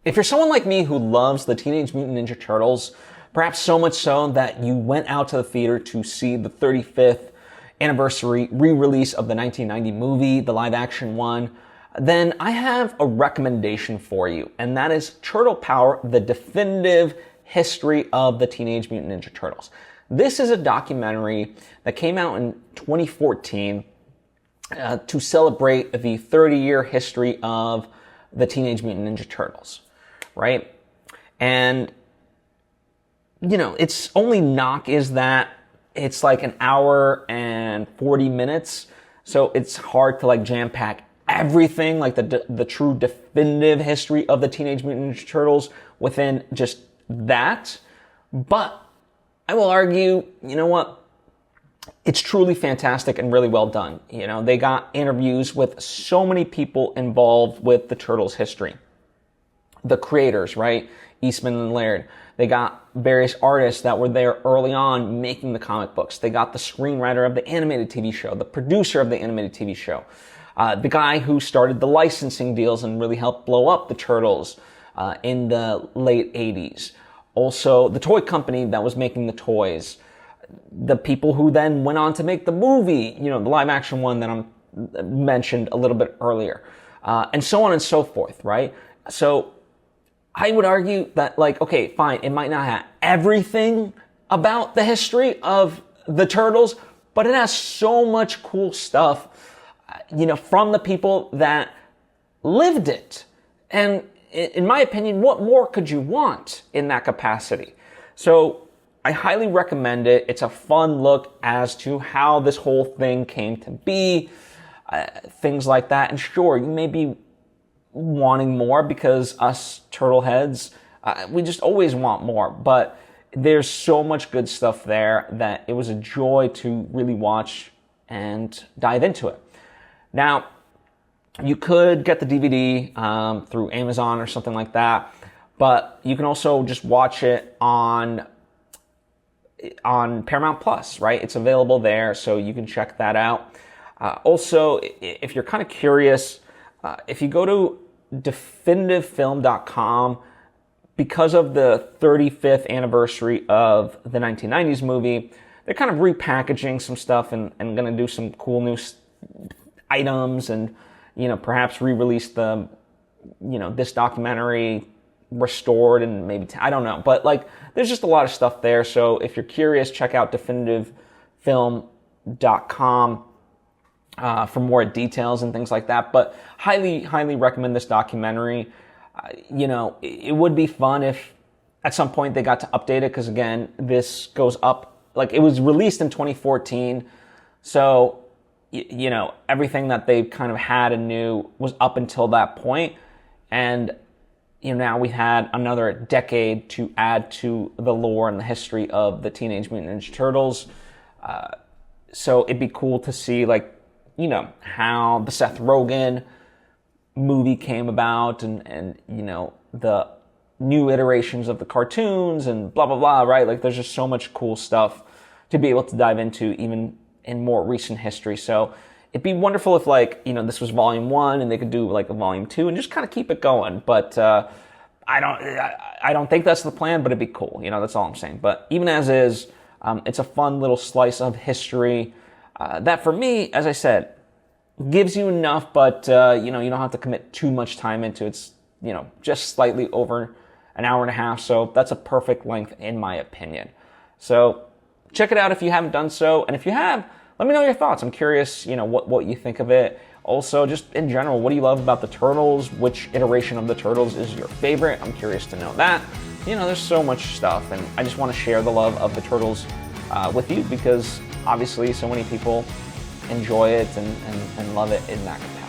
If you're someone like me who loves the Teenage Mutant Ninja Turtles, perhaps so much so that you went out to the theater to see the 35th anniversary re-release of the 1990 movie, the live-action one, then I have a recommendation for you, and that is Turtle Power, the definitive history of the Teenage Mutant Ninja Turtles. This is a documentary that came out in 2014 to celebrate the 30-year history of the Teenage Mutant Ninja Turtles, right? And, you know, its only knock is that it's like an hour and 40 minutes, so it's hard to like jam-pack everything, like the true definitive history of the Teenage Mutant Ninja Turtles within just that. But I will argue, you know what? It's truly fantastic and really well done. You know, they got interviews with so many people involved with the Turtles' history. The creators, right? Eastman and Laird. They got various artists that were there early on making the comic books. They got the screenwriter of the animated TV show, the producer of the animated TV show, the guy who started the licensing deals and really helped blow up the Turtles in the late 80s. Also, the toy company that was making the toys. The people who then went on to make the movie, you know, the live action one that I mentioned a little bit earlier, and so on and so forth, right? So I would argue that, like, okay, fine, it might not have everything about the history of the Turtles, but it has so much cool stuff, you know, from the people that lived it. And in my opinion, what more could you want in that capacity? So I highly recommend it. It's a fun look as to how this whole thing came to be, things like that. And sure, you may be wanting more because us turtle heads, we just always want more. But there's so much good stuff there that it was a joy to really watch and dive into it. Now, you could get the DVD through Amazon or something like that, but you can also just watch it on Paramount Plus, right? It's available there, so you can check that out. Also, if you're kind of curious, if you go to definitivefilm.com, because of the 35th anniversary of the 1990s movie, they're kind of repackaging some stuff and going to do some cool new items and, you know, perhaps re-release the, you know, this documentary restored and maybe, I don't know. But, like, there's just a lot of stuff there. So if you're curious, check out definitivefilm.com for more details and things like that. But highly, highly recommend this documentary. You know, it would be fun if at some point they got to update it, because, again, this goes up, like, it was released in 2014. So, you know, everything that they kind of had and knew was up until that point. And, you know, now we had another decade to add to the lore and the history of the Teenage Mutant Ninja Turtles. So it'd be cool to see, like, you know, how the Seth Rogen movie came about and you know, the new iterations of the cartoons and blah, blah, blah, right? Like, there's just so much cool stuff to be able to dive into even in more recent history. So it'd be wonderful if, like, you know, this was volume 1 and they could do like a volume 2 and just kind of keep it going. But I don't think that's the plan, but it'd be cool. You know, that's all I'm saying. But even as is, it's a fun little slice of history that, for me, as I said, gives you enough, but you know, you don't have to commit too much time into it. It's, you know, just slightly over an hour and a half, so that's a perfect length in my opinion. So check it out if you haven't done so, and if you have, let me know your thoughts. I'm curious, you know, what you think of it. Also, just in general, what do you love about the Turtles? Which iteration of the Turtles is your favorite? I'm curious to know that. You know, there's so much stuff, and I just want to share the love of the Turtles with you, because obviously so many people enjoy it and love it in that capacity.